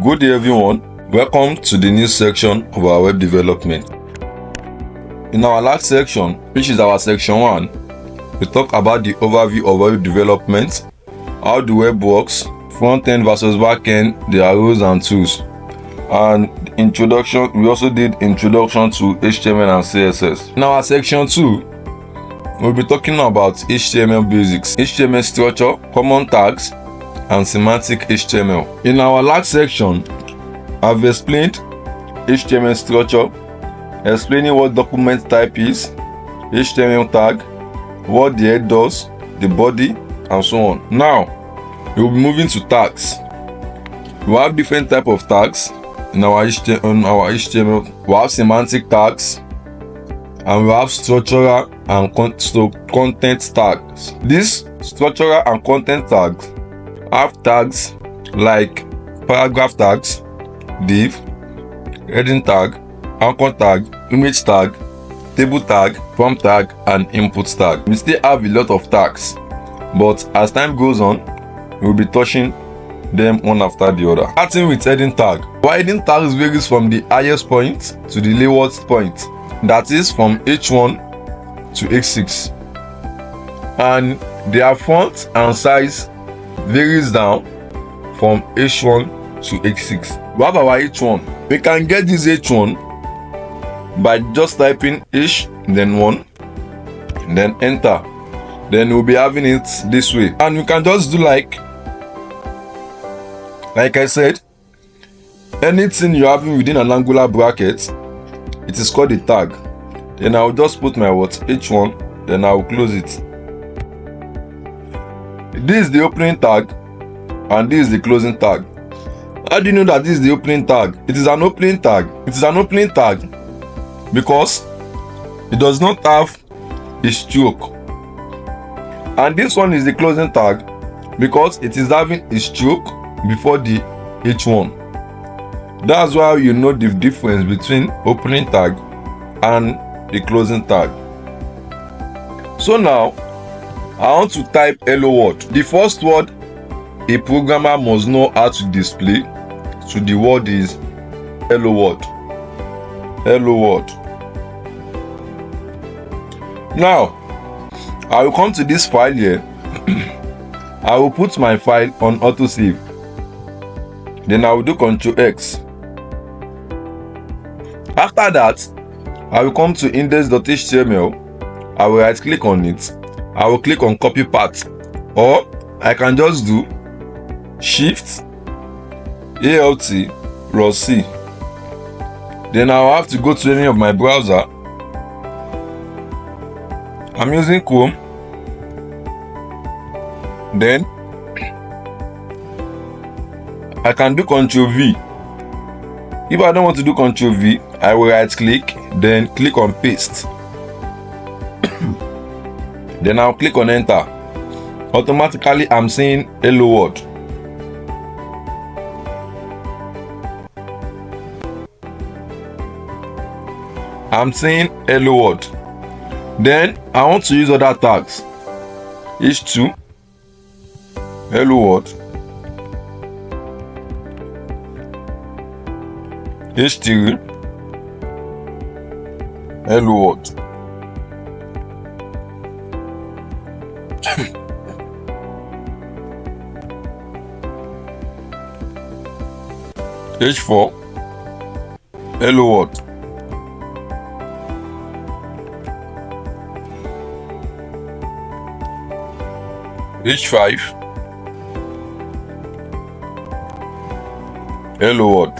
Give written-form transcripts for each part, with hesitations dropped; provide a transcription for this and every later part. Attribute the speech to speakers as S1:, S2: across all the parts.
S1: Good day everyone, welcome to the new section of our web development. In our last section, which is our section 1, we talk about the overview of web development, how the web works, front-end versus back-end, their roles and tools. And introduction, we also did introduction to HTML and CSS. In our section 2, we'll be talking about HTML basics, HTML structure, common tags, and semantic HTML. In our last section, I've explained HTML structure, explaining what document type is, HTML tag, what the head does, the body, and so on. Now, we'll be moving to tags. We have different types of tags in our HTML. We have semantic tags, and we have structural and content tags. These structural and content tags have tags like paragraph tags, div, heading tag, anchor tag, image tag, table tag, prompt tag, and input tag. We still have a lot of tags, but as time goes on, we'll be touching them one after the other. Starting with heading tag. Our heading tags varies from the highest point to the lowest point, that is from H1 to H6, and their font and size varies down from H1 to H6. We have our H1. We can get this H1 by just typing H, then 1, then enter. Then we'll be having it this way. And we can just do like I said, anything you're having within an angular bracket, it is called a tag. Then I'll just put my H1, then I'll close it. This is the opening tag, and this is the closing tag. How do you know that this is the opening tag? It is an opening tag. It is an opening tag because it does not have a stroke. And this one is the closing tag because it is having a stroke before the H1. That's why you know the difference between opening tag and the closing tag. So now, I want to type hello world. The first word a programmer must know how to display to the word is hello world. Hello world. Now, I will come to this file here. I will put my file on autosave. Then I will do Ctrl X. After that, I will come to index.html. I will right click on it. I will click on copy path, or I can just do Shift Alt plus C. Then I'll have to go to any of my browser. I'm using Chrome. Then I can do Ctrl V. If I don't want to do Ctrl V, I will right click, then click on paste. Then I'll click on enter. Automatically I'm saying hello world. I'm saying hello world. Then I want to use other tags. H2, hello world, H3, hello world. H4, hello world. H5, hello world.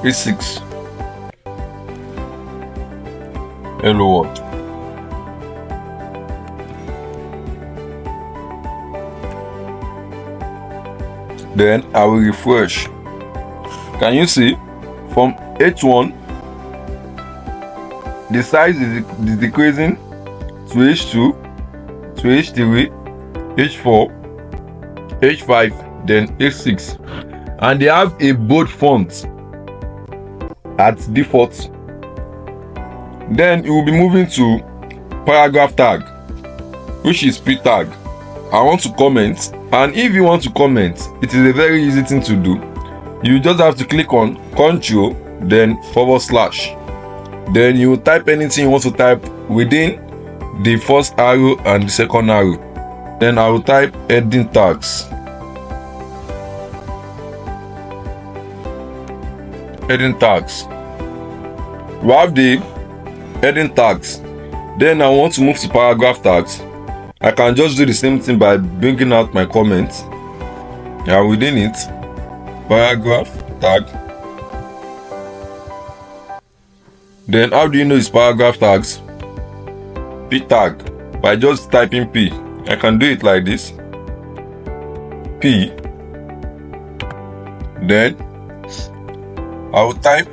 S1: H6, hello world. Then I will refresh. Can you see from H1 the size is decreasing to H2, to H3, H4, H5, then H6, and they have a bold font at default. Then you will be moving to paragraph tag, which is p tag. I want to comment And if you want to comment, it is a very easy thing to do. You just have to click on Ctrl, then /. Then you type anything you want to type within the first arrow and the second arrow. Then I will type heading tags. Heading tags. We have the heading tags. Then I want to move to paragraph tags. I can just do the same thing by bringing out my comments. And within it, paragraph tag. Then how do you know it's paragraph tags? P tag. By just typing P. I can do it like this. P. Then I will type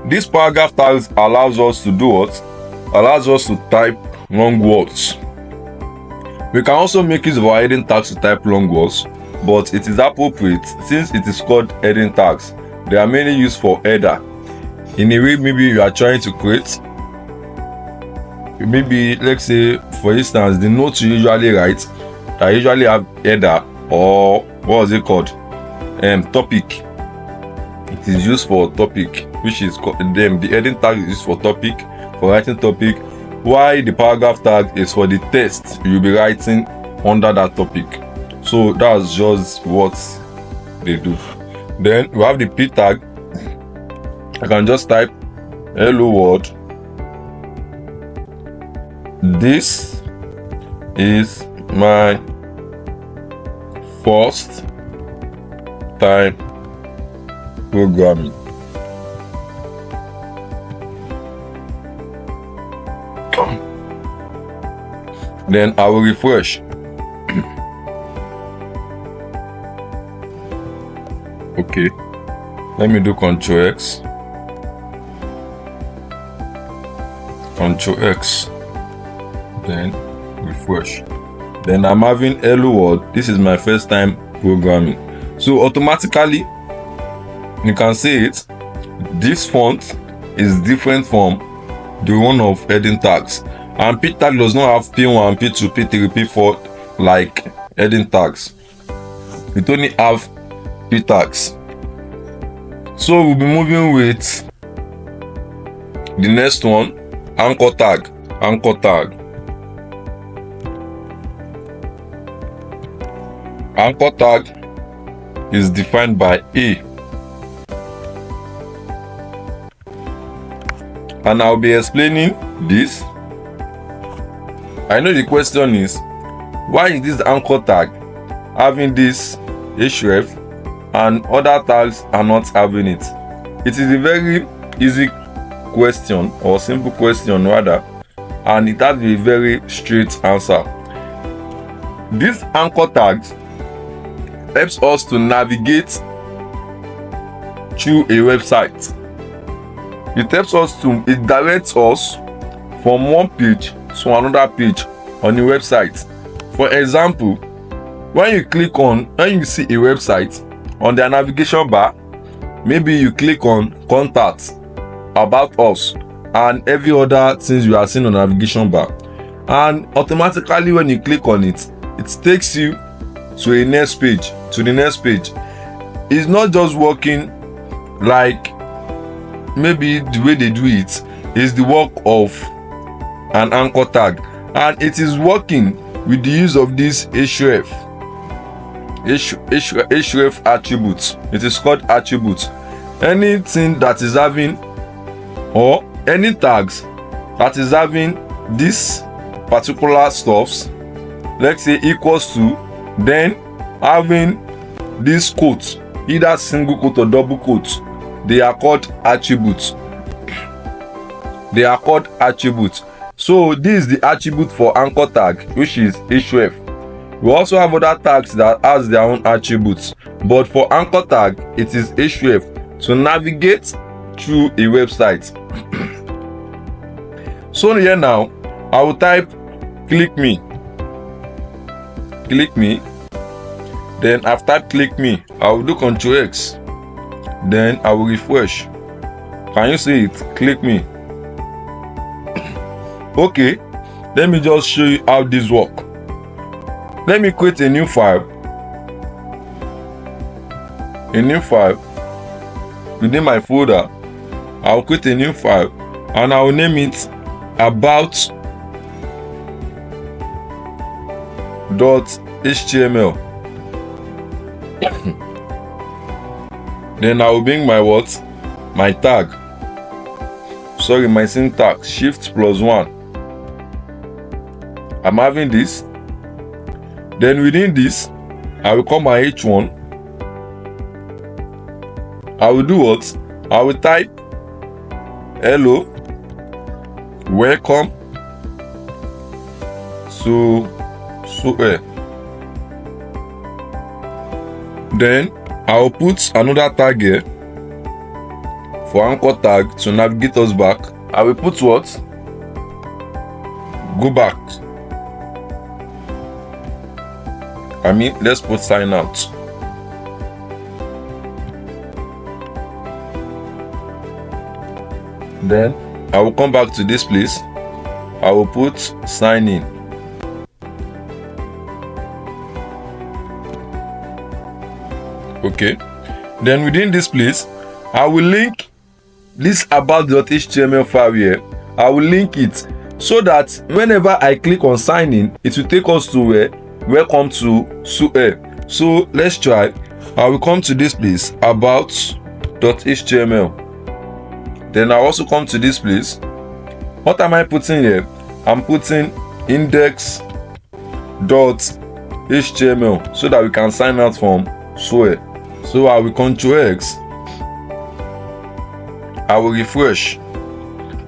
S1: this paragraph tags allows us to do what? Allows us to type long words. We can also make use of our heading tags to type long words, but it is appropriate since it is called heading tags. There are many uses for header. In a way, maybe you are trying to create, maybe let's say for instance, the notes you usually write that usually have header, or what is it called? Topic. It is used for topic, which is the heading tag is used for topic, for writing topic, while the paragraph tag is for the text you'll be writing under that topic. So that's just what they do. Then we have the P tag. I can just type hello world. This is my first time programming. Then I will refresh. Okay, let me do Ctrl X. Ctrl X. Then refresh. Then I'm having hello world. This is my first time programming. So automatically you can see it. This font is different from the one of heading tags. And P tag does not have P1, P2, P3, P4 like heading tags. It only have P tags. So we'll be moving with the next one, anchor tag. Anchor tag. Anchor tag is defined by A. And I'll be explaining this. I know the question is, why is this anchor tag having this href and other tags are not having it? It is a very easy question, or simple question rather, and it has a very straight answer. This anchor tag helps us to navigate through a website. It directs us from one page to another page on the website. For example, when you see a website, on their navigation bar, maybe you click on contact, about us, and every other things you are seeing on the navigation bar, and automatically when you click on it, it takes you to the next page. It's not just working like maybe the way they do it is the work of an anchor tag, and it is working with the use of this href attributes. It is called attributes. Anything that is having, or any tags that is having this particular stuffs, let's say equals to, then having this quote, either single quote or double quote, they are called attributes. So this is the attribute for anchor tag, which is href. We also have other tags that has their own attributes, but for anchor tag it is href to navigate through a website. So here now I will type click me. Then after type click me, I will do Ctrl X. Then I will refresh. Can you see it? Click me. Okay, let me just show you how this works. Let me create a new file. Within my folder. I'll create a new file and I'll name it about.html. Then I will bring my my tag. My syntax, Shift+1. I'm having this. Then within this, I will call my H1. I will do what? I will type hello, welcome to SOAIR. Then I will put another tag here for anchor tag to navigate us back. I will put what? Go back. Let's put sign out. Then I will come back to this place. I will put sign in. Okay. Then within this place, I will link this about.html file here. I will link it so that whenever I click on sign in, it will take us to where? Welcome to SOAIR. So let's try. I will come to this place, about.html. Then I'll also come to this place. What am I putting here? I'm putting index.html so that we can sign out from SOAIR. So I will Ctrl X. I will refresh.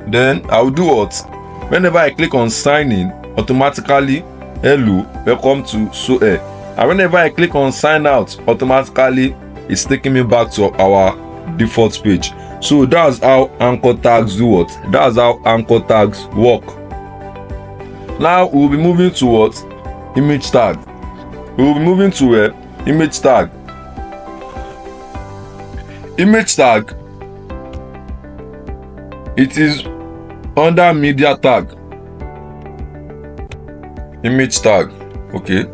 S1: Then I will do what? Whenever I click on sign in, automatically, hello, welcome to SOAIR. And whenever I click on sign out, automatically, it's taking me back to our default page. So that's how anchor tags do what? That's how anchor tags work. Now we'll be moving to what? Image tag. We'll be moving to where? Image tag. Image tag. It is under media tag. Image tag. Okay.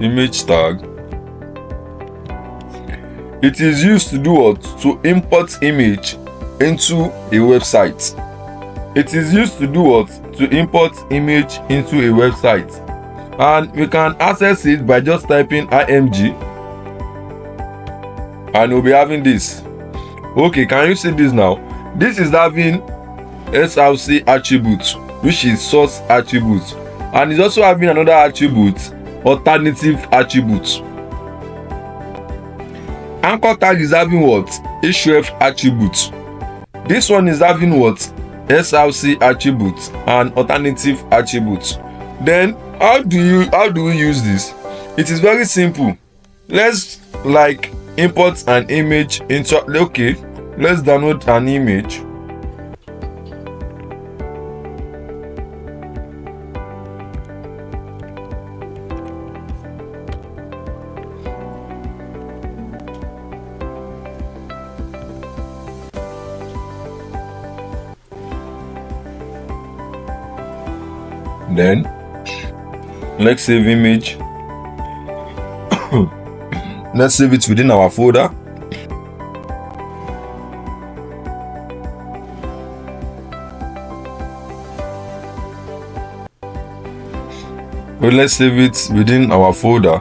S1: Image tag. It is used to do what? To import image into a website. It is used to do what? To import image into a website. And we can access it by just typing img. And we'll be having this. Okay, can you see this now? This is having SRC attribute, which is source attribute. And it's also having another attribute, alternative attribute. Anchor tag is having what? href attribute. This one is having what? SRC attribute and alternative attribute. Then how do we use this? It is very simple. Let's import an image into. Okay, let's download an image. Then let's save image. Let's save it within our folder. Well, let's save it within our folder.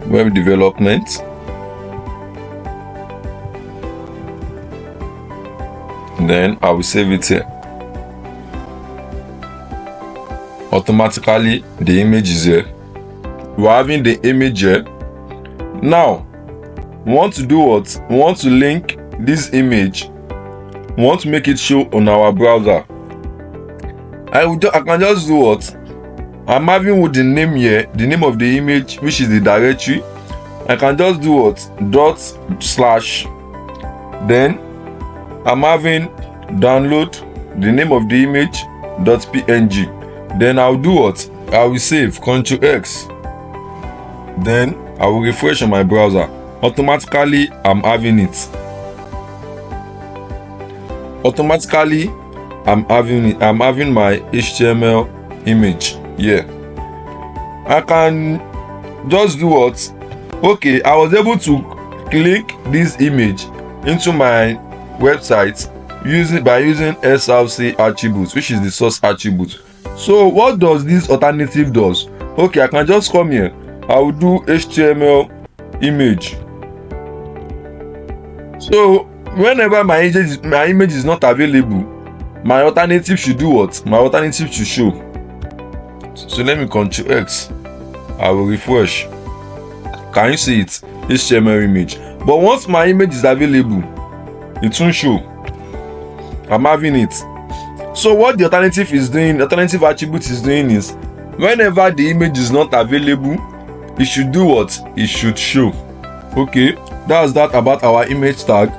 S1: Web development. Then I will save it here. Automatically the image is here. We're having the image here. Now we want to do what? We want to link this image. We want to make it show on our browser. I can just do what? I'm having with the name here, the name of the image, which is the directory. I can just do what? /. Then I'm having download the name of the image .png. Then I'll do what? I will save Ctrl X. Then I will refresh on my browser. Automatically, I'm having it. Automatically, I'm having my HTML image here. I can just do what? Okay, I was able to click this image into my website by using SRC attributes, which is the source attribute. So what does this alternative does? Okay, I can just come here. I will do HTML image. So whenever my image is not available, my alternative should do what? My alternative should show. So let me Ctrl X. I will refresh. Can you see it? HTML image. But once my image is available, it won't show. I'm having it. So what the alternative attribute is doing is, whenever the image is not available, it should do what? It should show. Okay, that's that about our image tag.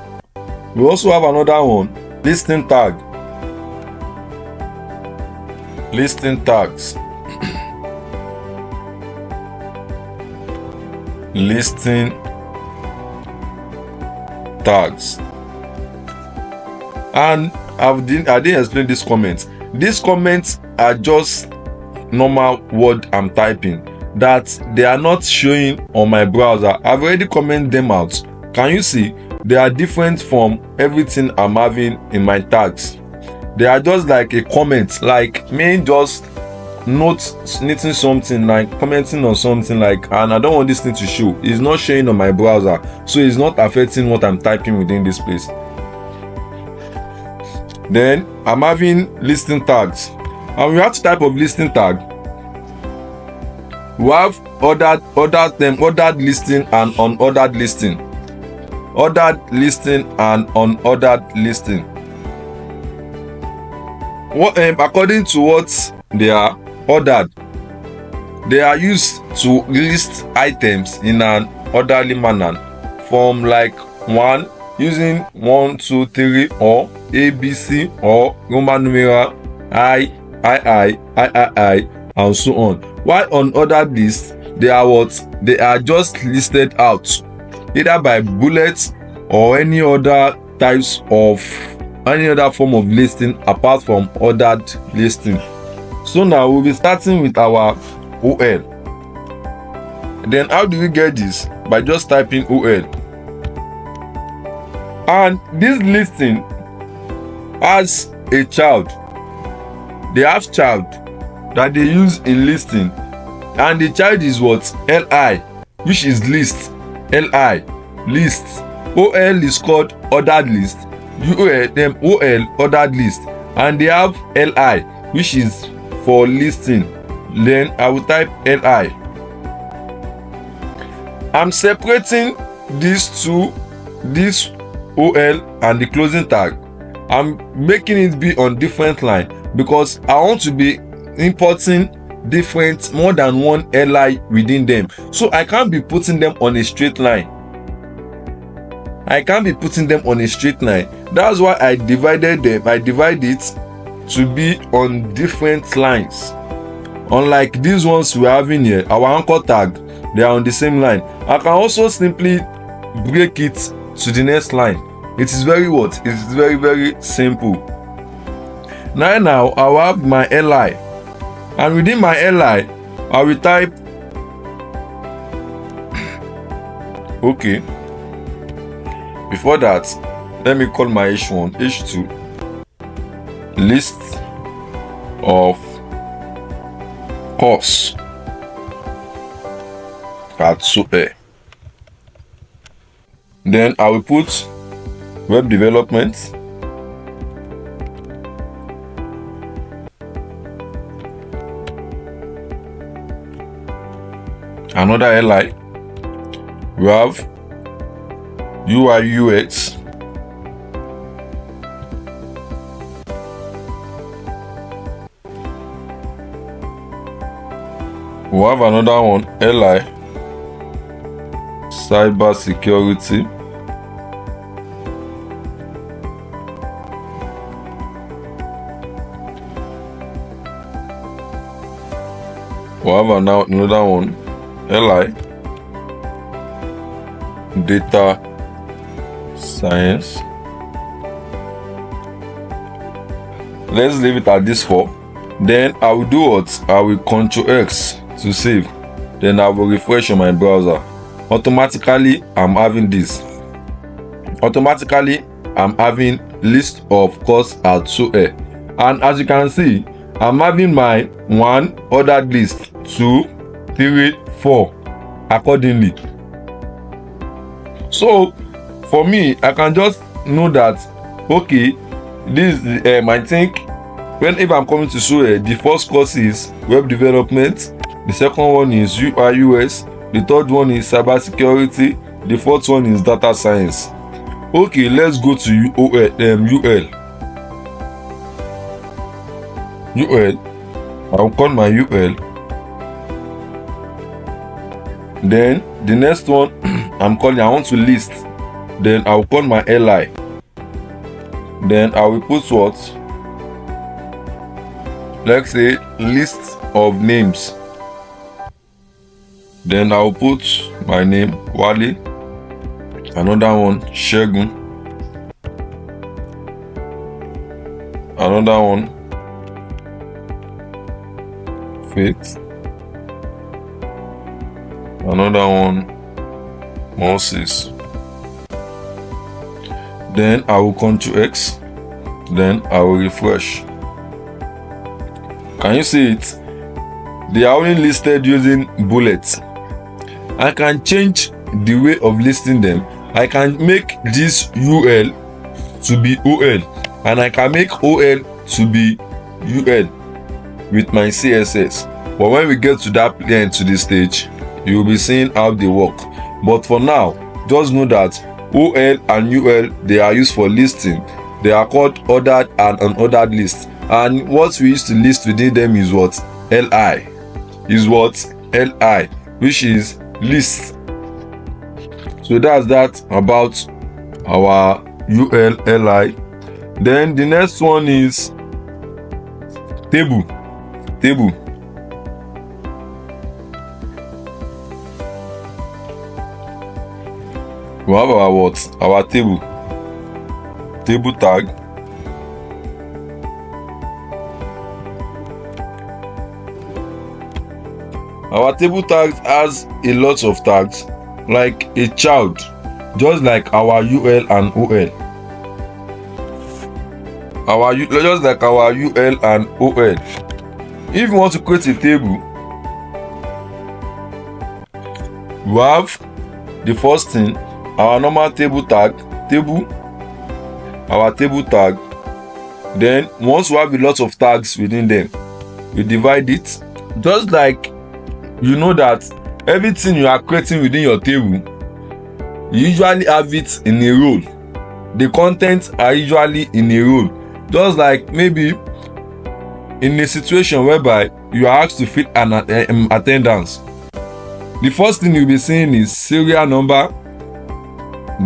S1: We also have another one, listing tag. Listing tags. Listing tags. And I didn't explain these comments. These comments are just normal word I'm typing that they are not showing on my browser. I've already commented them out. Can you see? They are different from everything I'm having in my tags. They are just like a comment, like me just knitting something, like commenting on something, like, and I don't want this thing to show. It's not showing on my browser, so it's not affecting what I'm typing within this place. Then I'm having listing tags, and we have two type of listing tag. We have ordered listing and unordered listing. Ordered listing and unordered listing. According to what they are ordered, they are used to list items in an orderly manner, from like one, using 1, 2, 3, or ABC, or Roman numeral I, and so on. While unordered lists, they are what? They are just listed out, either by bullets or any other form of listing apart from ordered listing. So now we'll be starting with our OL. Then how do we get this? By just typing OL. And this listing has a child. They have child that they use in listing, and the child is what? LI, which is list. LI, list. OL is called ordered list. OL ordered list, and they have LI, which is for listing. Then I will type LI. I'm separating these two, this OL and the closing tag. I'm making it be on different line because I want to be importing more than one LI within them. So I can't be putting them on a straight line. That's why I divided them. I divide it to be on different lines. Unlike these ones we are having here, our anchor tag, they are on the same line. I can also simply break it to the next line. It is very very simple. Now I will have my LI, and within my LI I will type okay. Before that, let me call my H1, H2, list of course at SOAIR. Then I will put web development, another LI. We have UI UX, we have another one, LI cyber security, we have another one, LI data science, let's leave it at this 4. Then I will do what? I will Ctrl X to save. Then I will refresh on my browser. Automatically I'm having this. Automatically I'm having list of course at SOAIR. And as you can see, I'm having my 1 ordered list, 2, 3, 4 accordingly. So for me, I can just know that okay, this I think if I'm coming to SOAIR, the first course is web development, the second one is UI UX, the third one is cybersecurity, the fourth one is data science. Okay, let's go to UL. I'll call my UL. Then the next one I want to list. Then I'll call my LI. Then I will put what? Let's say list of names. Then I'll put my name Wale. Another one Shegun. Another one Faith. Another one Moses. Then I will Ctrl X. Then I will refresh. Can you see it? They are only listed using bullets. I can change the way of listing them. I can make this UL to be OL, and I can make OL to be UL with my CSS. But when we get to that to the stage, you will be seeing how they work. But for now, just know that OL and UL, they are used for listing. They are called ordered and unordered list. And what we used to list within them is what? LI. Which is list. So that's that about our UL, LI. Then the next one is table. We have our what? Our table tag. Our table tag has a lot of tags, like a child, just like our UL and OL. Just like our UL and OL. If you want to create a table, we have the first thing, our normal table tag, our table tag. Then once we have a lot of tags within them, we divide it. Just like you know that everything you are creating within your table, you usually have it in a row. The contents are usually in a row. Just like maybe in a situation whereby you are asked to fill an attendance, the first thing you'll be seeing is serial number.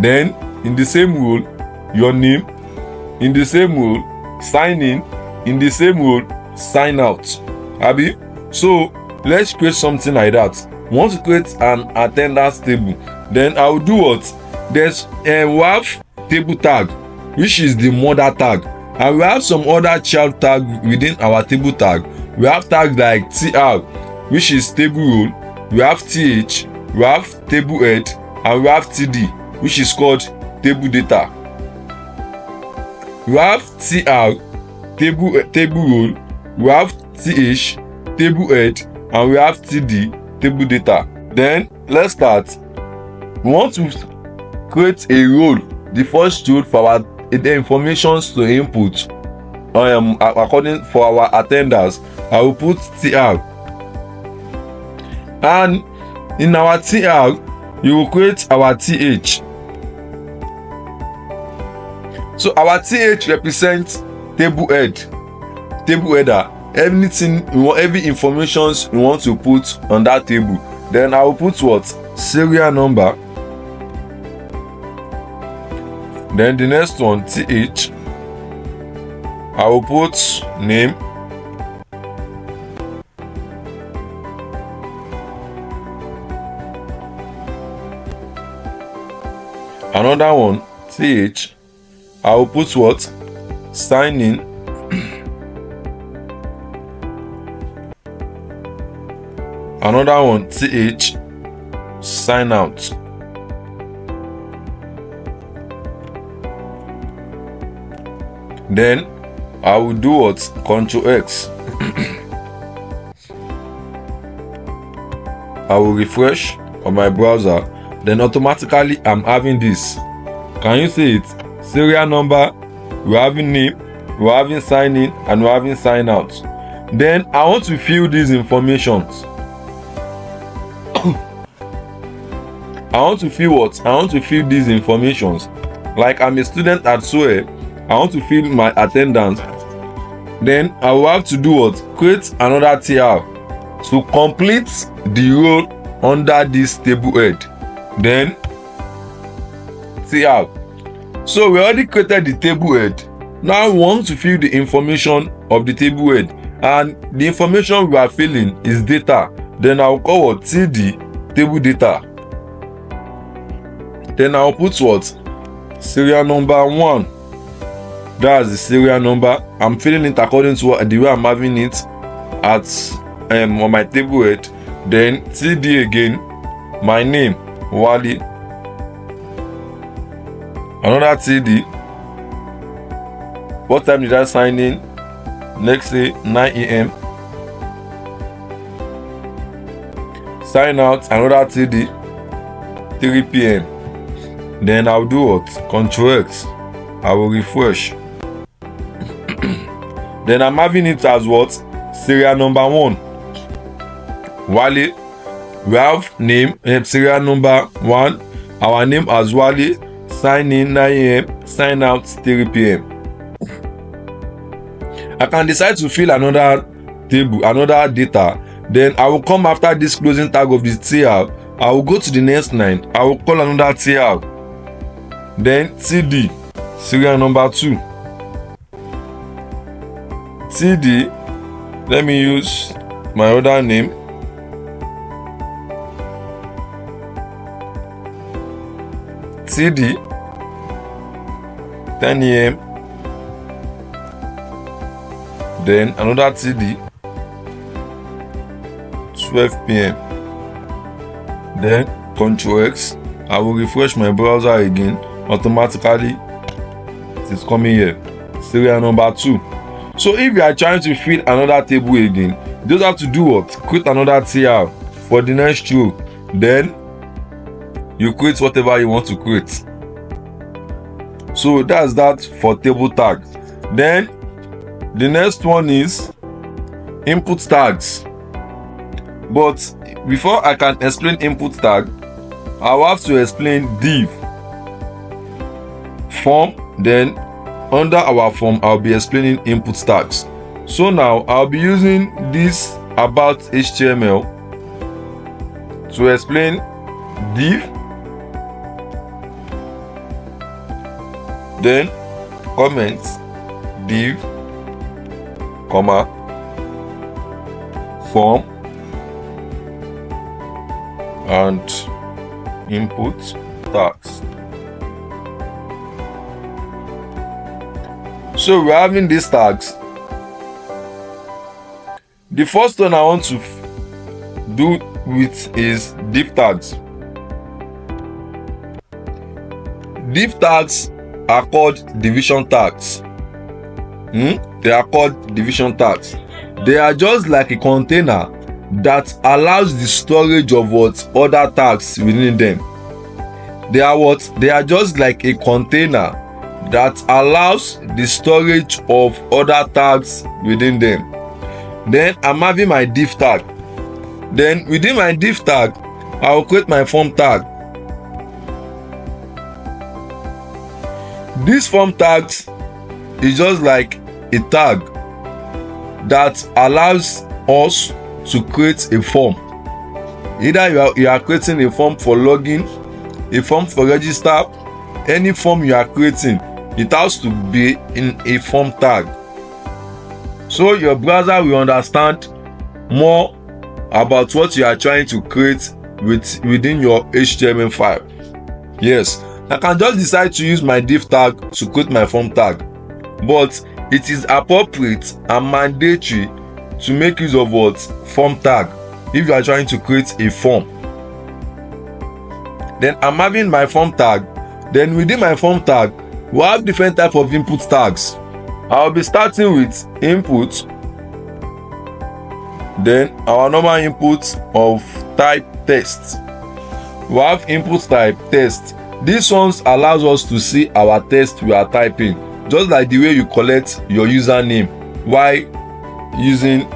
S1: Then in the same role, your name. In the same role, sign in. In the same role, sign out. Abi? So let's create something like that. Once you create an attendance table, then I will do what? There's we have table tag, which is the mother tag, and we have some other child tag within our table tag. We have tags like TR, which is table role. We have TH, we have table head, and we have TD, which is called table data. We have TR, table role. We have TH, table head, and we have TD, table data. Then let's start. We want to create a role, the first role for the informations to input. According for our attenders, I will put TR. And in our TR, you will create our TH. So our TH represents table head, table header. Everything you want, every information you want to put on that table. Then I will put what? Serial number. Then the next one, TH. I will put name. Another one, TH. I will put what? Sign in. another one th, sign out. Then I will do what? Ctrl X. I will refresh on my browser, then automatically I'm having this. Can you see it? Serial number, we're having name, we're having sign in, and we're having sign out. Then I want to fill these informations. I want to fill what? I want to fill these informations. Like I'm a student at SOAIR, I want to fill my attendance. Then I will have to do what? Create another TR to complete the role under this table head. Then TR. So we already created the table head. Now we want to fill the information of the table head, and the information we are filling is data. Then I will call what? TD, table data. Then I will put what? Serial number 1. That's the serial number. I'm filling it according to the way I'm having it at on my table head. Then TD again, my name, Wally. Another TD. What time did I sign in? Next day, 9 a.m. Sign out, another TD, 3 p.m. Then I'll do what? Ctrl X. I will refresh. Then I'm having it as what? Serial number 1. Wally. We have name, serial number 1. Our name as Wally. Sign in 9 a.m. Sign out 3 p.m. I can decide to fill another table, another data. Then I will come after this closing tag of this TR. I will go to the next line. I will call another TR. Then TD, serial number 2. TD, let me use my other name. TD, 10 a.m. Then another TD, 12 p.m. Then Ctrl X. I will refresh my browser again. Automatically it is coming here. Serial number 2. So if you are trying to fill another table again, you just have to do what? Create another TR for the next row. Then you create whatever you want to create. So that's that for table tags. Then the next one is input tags. But before I can explain input tag, I will have to explain div, form. Then under our form, I'll be explaining input tags. So now I'll be using this about HTML to explain div, then comments, div, comma, form, and input tags. So we're having these tags. The first one I want to do with is div tags. Div tags are called division tags. They are called division tags. They are just like a container that allows the storage of what? Other tags within them. They are what? They are just like a container that allows the storage of other tags within them. Then I'm having my div tag. Then within my div tag, I will create my form tag. This form tags is just like a tag that allows us to create a form. Either you are creating a form for login, a form for register, any form you are creating, it has to be in a form tag. So your browser will understand more about what you are trying to create within your HTML file. Yes, I can just decide to use my div tag to create my form tag, but it is appropriate and mandatory to make use of what? Form tag. if you are trying to create a form. Then I'm having my form tag. Then within my form tag, we have different type of input tags. I'll be starting with input, then our normal input of type text. We have input type text. This ones allows us to see our text we are typing, just like the way you collect your username while using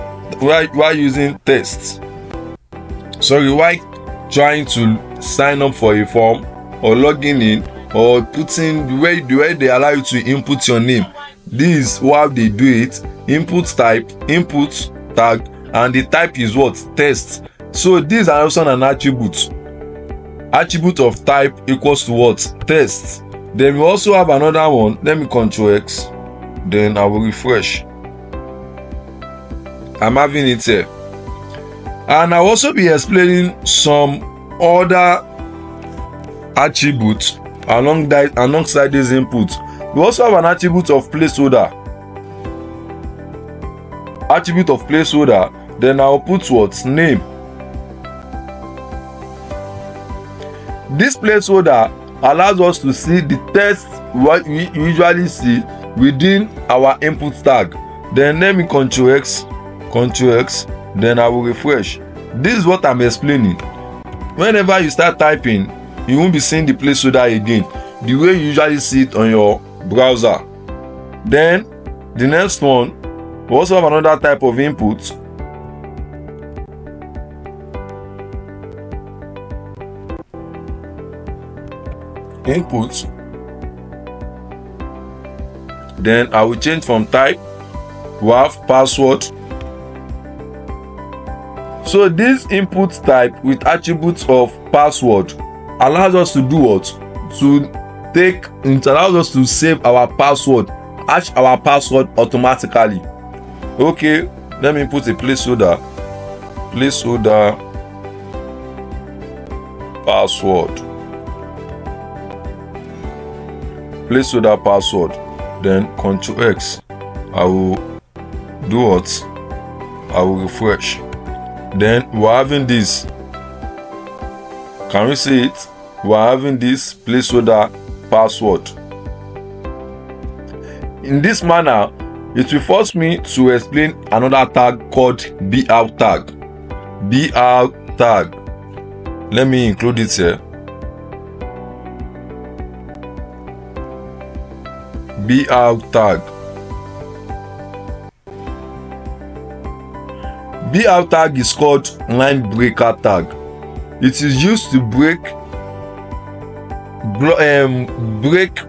S1: text. Sorry, while trying to sign up for a form or logging in or putting the way they allow you to input your name. This is how they do it. Input type, input tag, and the type is what? Text. So these are also an attribute. Attribute of type equals to what? Text. Then we also have another one. Let me Ctrl X. Then I will refresh. I'm having it here. And I'll also be explaining some other attributes alongside these inputs. We also have an attribute of placeholder. Attribute of placeholder. Then I'll put what? Name. This placeholder allows us to see the text what we usually see within our input tag. Then let me Ctrl X, then I will refresh. This is what I'm explaining. Whenever you start typing, you won't be seeing the placeholder again, the way you usually see it on your browser. Then the next one, we also have another type of input. Then I will change from type. We have password. So this input type with attributes of password allows us to do what? It allows us to save our password, hash our password automatically. Okay, let me put a placeholder password. Placeholder password. Then Ctrl X. I will do what? I will refresh. Then we're having this. Can we see it? We're having this placeholder password. In this manner, it will force me to explain another tag called BR tag. BR tag. Let me include it here. BR tag. BR tag is called line breaker tag. It is used to break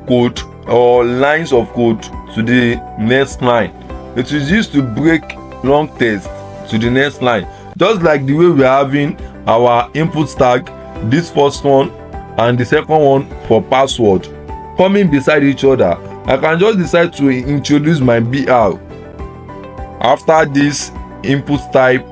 S1: code or lines of code to the next line. It is used to break long text to the next line. Just like the way we are having our input tag, this first one and the second one for password coming beside each other, I can just decide to introduce my BR after this input type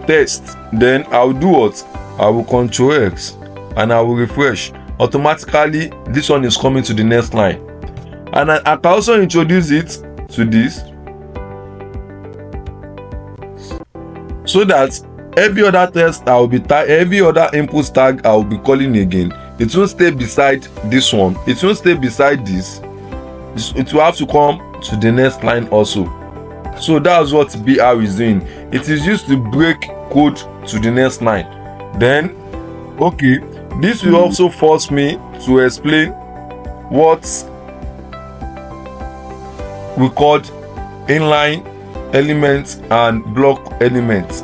S1: text. Then I'll do what? I will Ctrl X and I will refresh. Automatically this one is coming to the next line, and I can also introduce it to this so that every other text every other input tag I will be calling again, it won't stay beside this one, it won't stay beside this, it will have to come to the next line also. So that's what BR is doing. It is used to break code to the next line. Then okay, this will also force me to explain what we call inline elements and block elements.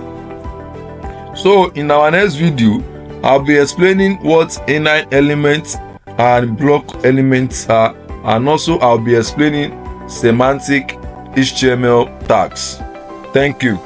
S1: So in our next video, I'll be explaining what inline elements and block elements are, and also I'll be explaining semantic HTML tags. Thank you.